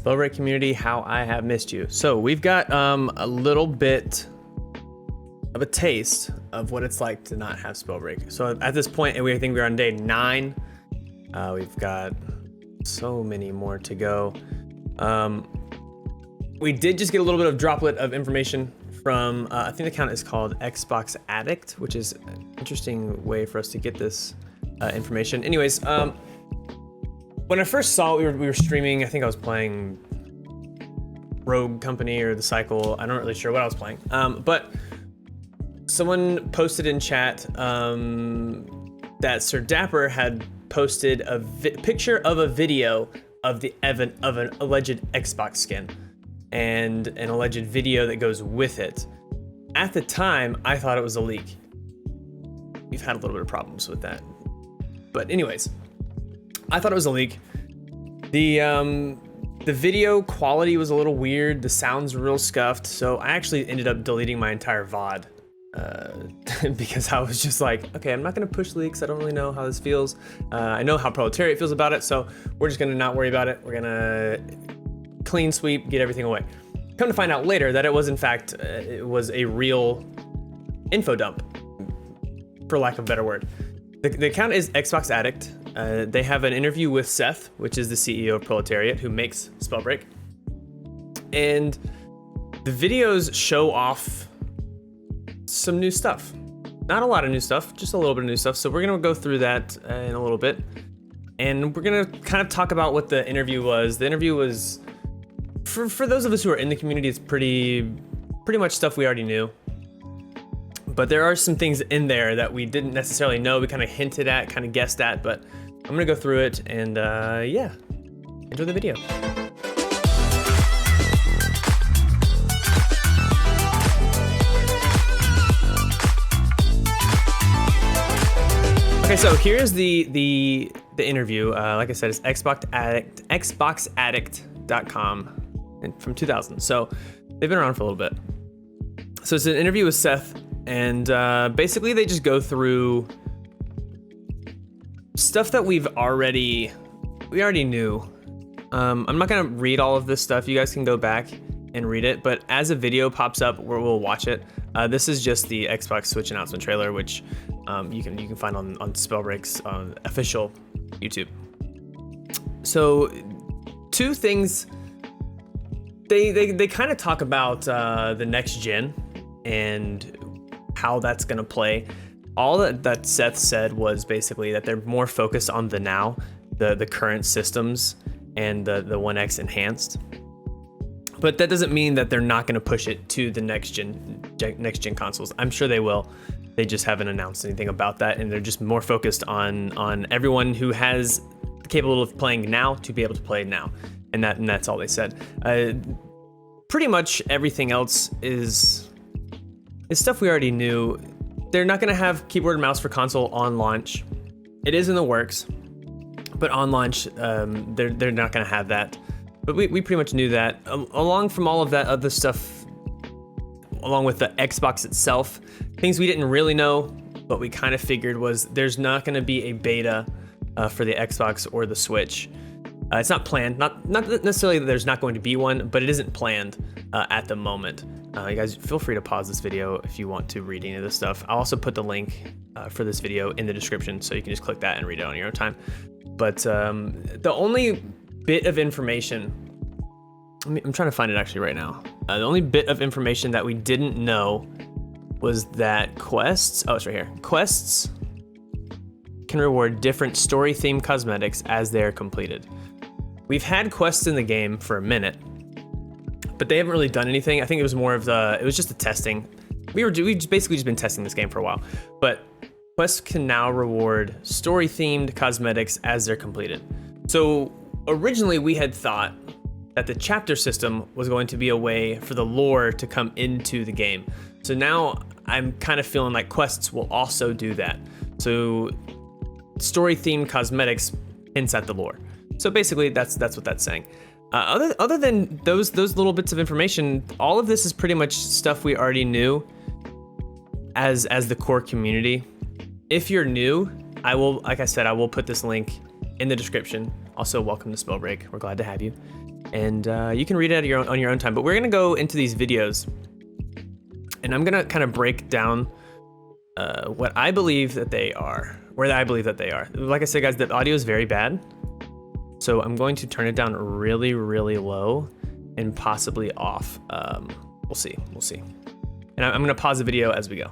SPELLBREAK community, how I have missed you. So we've got a little bit of a taste of what it's like to not have SPELLBREAK. So at this point, I think we're on day 9. We've got so many more to go. We did just get a little bit of droplet of information from, I think the account is called Xbox Addict, which is an interesting way for us to get this information. Anyways, when I first saw it, we were streaming, I think I was playing Rogue Company or The Cycle. I'm not really sure what I was playing. But someone posted in chat that Sir Dapper had posted a picture of a video of an alleged Xbox skin and an alleged video that goes with it. At the time, I thought it was a leak. We've had a little bit of problems with that. But anyways, I thought it was a leak. The video quality was a little weird. The sounds were real scuffed. So I actually ended up deleting my entire VOD because I was just like, okay, I'm not gonna push leaks. I don't really know how this feels. I know how Proletariat feels about it. So we're just gonna not worry about it. We're gonna clean sweep, get everything away. Come to find out later that it was in fact, it was a real info dump, for lack of a better word. The account is Xbox Addict. They have an interview with Seth, which is the CEO of Proletariat, who makes SPELLBREAK. And the videos show off some new stuff. Not a lot of new stuff, just a little bit of new stuff. So we're gonna go through that in a little bit. And we're gonna kind of talk about what the interview was. The interview was, for those of us who are in the community, it's pretty much stuff we already knew. But there are some things in there that we didn't necessarily know. We kind of hinted at, kind of guessed at, but I'm gonna go through it and yeah, enjoy the video. Okay, so here's the interview. Like I said, it's xboxaddict.com from 2000. So they've been around for a little bit. So it's an interview with Seth. And basically they just go through stuff that we already knew. I'm not gonna read all of this stuff. You guys can go back and read it, but as a video pops up, we'll watch it. This is just the Xbox Switch announcement trailer, which you can find on SPELLBREAK's official YouTube. So 2 things. They kind of talk about the next gen and how that's gonna play. All that Seth said was basically that they're more focused on the now, the current systems, and the One X enhanced. But that doesn't mean that they're not gonna push it to the next gen consoles. I'm sure they will. They just haven't announced anything about that, and they're just more focused on everyone who has capable of playing now to be able to play now, and that's all they said. Pretty much everything else is stuff we already knew. They're not gonna have keyboard and mouse for console on launch. It is in the works, but on launch, they're not gonna have that. But we pretty much knew that. Along from all of that other stuff, along with the Xbox itself, things we didn't really know, but we kind of figured was there's not gonna be a beta for the Xbox or the Switch. It's not planned, not necessarily that there's not going to be one, but it isn't planned at the moment. You guys feel free to pause this video if you want to read any of this stuff. I'll also put the link for this video in the description, so you can just click that and read it on your own time. But the only bit of information, I'm trying to find it actually right now. The only bit of information that we didn't know was that quests, oh, it's right here. Quests can reward different story-themed cosmetics as they're completed. We've had quests in the game for a minute, but they haven't really done anything. I think it was more of it was just the testing. We've basically just been testing this game for a while, but quests can now reward story-themed cosmetics as they're completed. So originally we had thought that the chapter system was going to be a way for the lore to come into the game. So now I'm kind of feeling like quests will also do that. So story-themed cosmetics hints at the lore. So basically that's what that's saying. Other than those little bits of information, all of this is pretty much stuff we already knew as the core community. If you're new, like I said, I will put this link in the description. Also, welcome to SPELLBREAK. We're glad to have you. And you can read it on your own time. But we're gonna go into these videos, and I'm gonna kind of break down what I believe that they are, where I believe that they are. Like I said, guys, the audio is very bad, so I'm going to turn it down really, really low and possibly off. We'll see. And I'm gonna pause the video as we go.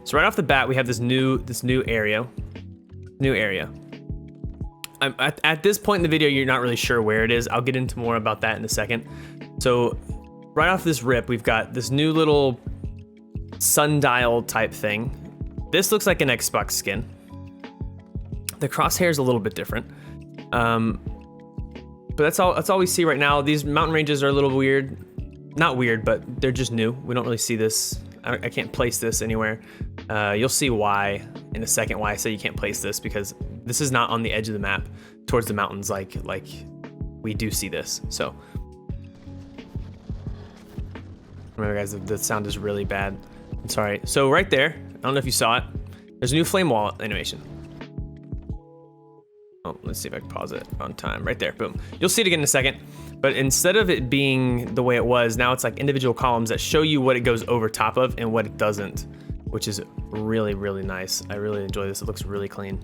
So right off the bat, we have this new area. At this point in the video, you're not really sure where it is. I'll get into more about that in a second. So right off this rip, we've got this new little sundial type thing. This looks like an Xbox skin. The crosshair is a little bit different. But that's all we see right now. These mountain ranges are a little weird. Not weird, but they're just new. We don't really see this. I can't place this anywhere. You'll see why in a second, why I say you can't place this, because this is not on the edge of the map towards the mountains like we do see this. So remember, guys, the sound is really bad. I'm sorry. So right there, I don't know if you saw it, there's a new flame wall animation. Oh, let's see if I can pause it on time. Right there, boom. You'll see it again in a second. But instead of it being the way it was, now it's like individual columns that show you what it goes over top of and what it doesn't, which is really, really nice. I really enjoy this. It looks really clean.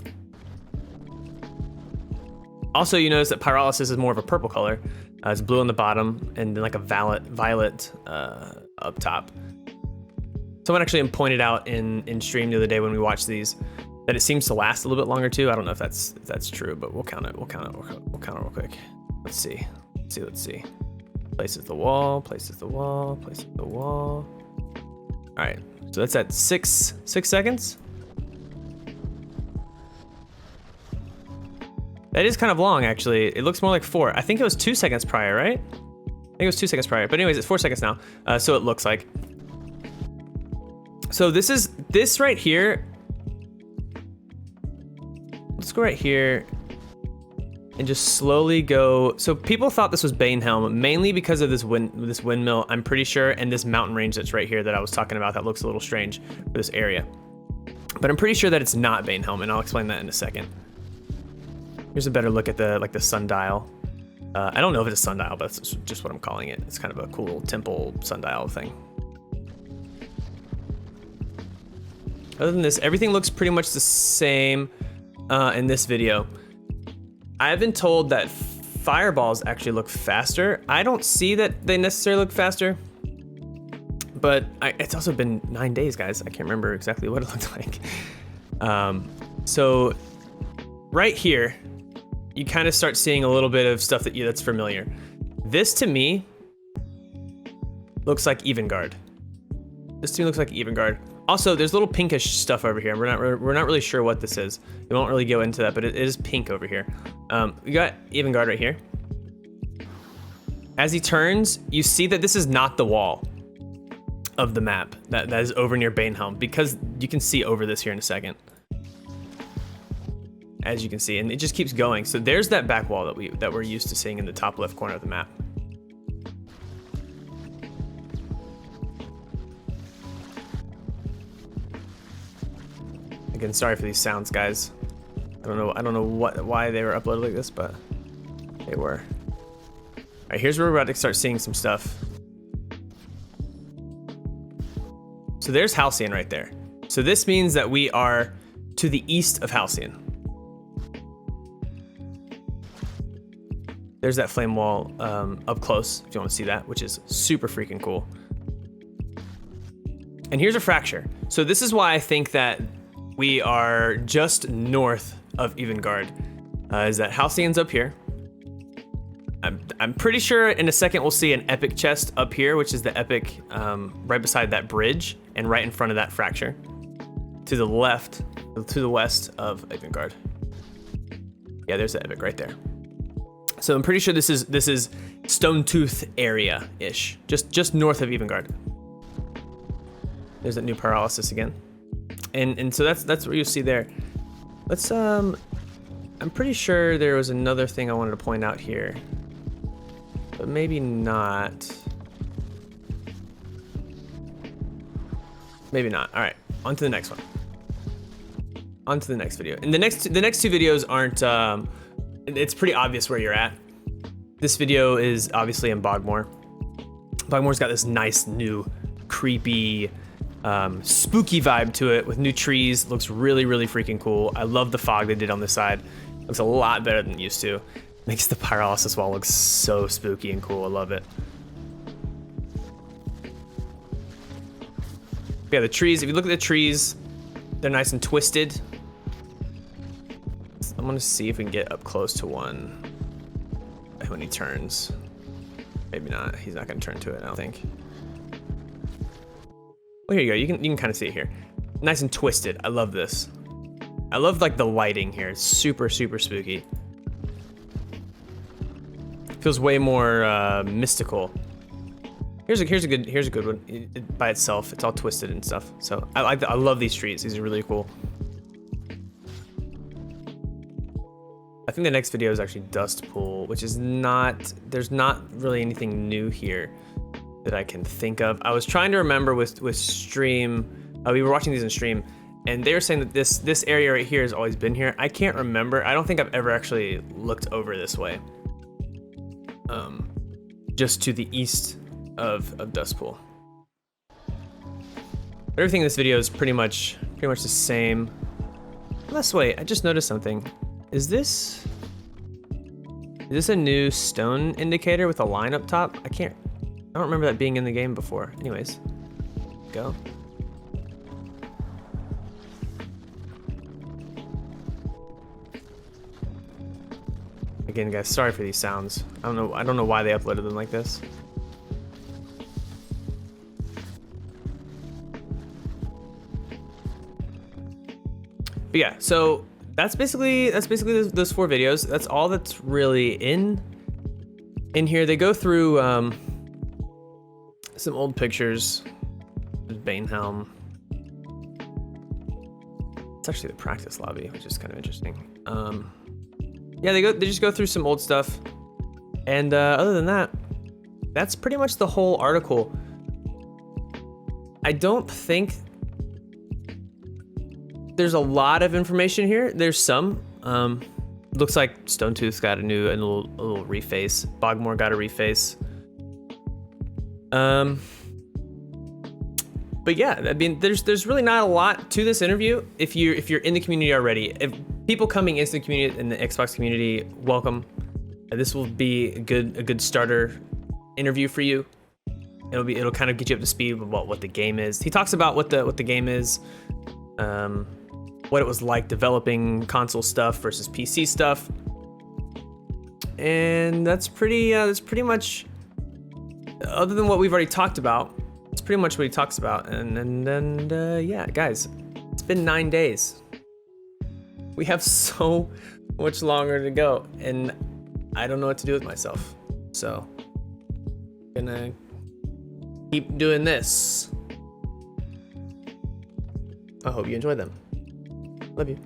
Also, you notice that pyrolysis is more of a purple color. It's blue on the bottom and then like a violet up top. Someone actually pointed out in stream the other day when we watched these that it seems to last a little bit longer too. I don't know if that's true, but we'll count it. We'll count it real quick. Let's see. Places the wall. All right, so that's at six seconds. That is kind of long, actually. It looks more like 4. I think it was 2 seconds prior, right? I think it was 2 seconds prior, but anyways, it's 4 seconds now. So it looks like. So this right here. Let's go right here and just slowly go. So people thought this was Banehelm mainly because of this windmill, I'm pretty sure, and this mountain range that's right here that I was talking about that looks a little strange for this area. But I'm pretty sure that it's not Banehelm, and I'll explain that in a second. Here's a better look at the sundial. I don't know if it's a sundial, but that's just what I'm calling it. It's kind of a cool little temple sundial thing. Other than this, everything looks pretty much the same in this video. I've been told that fireballs actually look faster. I don't see that they necessarily look faster, but it's also been 9 days, guys. I can't remember exactly what it looked like. So right here, you kind of start seeing a little bit of stuff that's familiar. This to me looks like Evengard. Also, there's little pinkish stuff over here. We're not really sure what this is. We won't really go into that, but it is pink over here. We got Evengard right here. As he turns, you see that this is not the wall of the map that is over near Banehelm, because you can see over this here in a second. As you can see, and it just keeps going. So there's that back wall that we're used to seeing in the top left corner of the map. Again, sorry for these sounds, guys. I don't know why they were uploaded like this, but they were. All right, here's where we're about to start seeing some stuff. So there's Halcyon right there. So this means that we are to the east of Halcyon. There's that flame wall up close, if you want to see that, which is super freaking cool. And here's a fracture. So this is why I think that we are just north of Evengard, is that Halcyon's up here. I'm pretty sure in a second we'll see an epic chest up here, which is the epic right beside that bridge and right in front of that fracture. To the west of Evengard. Yeah, there's the epic right there. So I'm pretty sure this is Stone Tooth area-ish, just north of Evengard. There's that new pyrolysis again. And so that's what you see there. Let's I'm pretty sure there was another thing I wanted to point out here, but maybe not. Maybe not. All right, on to the next one. on to the next video. And the next two videos aren't, it's pretty obvious where you're at. This video is obviously in Bogmore. Bogmore's got this nice new creepy, spooky vibe to it with new trees. Looks really, really freaking cool. I love the fog they did on this side. Looks a lot better than it used to. Makes the pyrolysis wall look so spooky and cool. I love it. Yeah, the trees, if you look at the trees, they're nice and twisted. I'm gonna see if we can get up close to one when he turns. Maybe not, he's not gonna turn to it, I don't think. Well, here you go, you can kind of see it here. Nice and twisted, I love this. I love like the lighting here, it's super, super spooky. Feels way more mystical. Here's a good one. It, by itself, it's all twisted and stuff. So I love these trees. These are really cool. I think the next video is actually Dust Pool, which is not. There's not really anything new here that I can think of. I was trying to remember with stream. We were watching these in stream, and they were saying that this area right here has always been here. I can't remember. I don't think I've ever actually looked over this way. Just to the east of Dust Pool. Everything in this video is pretty much the same. Let's wait, I just noticed something. Is this a new stone indicator with a line up top? I don't remember that being in the game before. Anyways, go. Again, guys, sorry for these sounds. I don't know why they uploaded them like this. But yeah, so that's basically those 4 videos. That's all that's really in here. They go through some old pictures. There's Banehelm. It's actually the practice lobby, which is kind of interesting. Yeah, they just go through some old stuff, and other than that, that's pretty much the whole article. I don't think there's a lot of information here. There's some. Looks like Stonetooth got a little reface. Bogmore got a reface. But yeah, I mean, there's really not a lot to this interview. If you're in the community already, if people coming into the community, in the Xbox community, welcome. This will be a good starter interview for you. It'll kind of get you up to speed about what the game is. He talks about what the game is. What it was like developing console stuff versus PC stuff, and that's pretty much, other than what we've already talked about, it's pretty much what he talks about. And yeah, guys, it's been 9 days. We have so much longer to go, and I don't know what to do with myself. So, gonna keep doing this. I hope you enjoy them. Love you.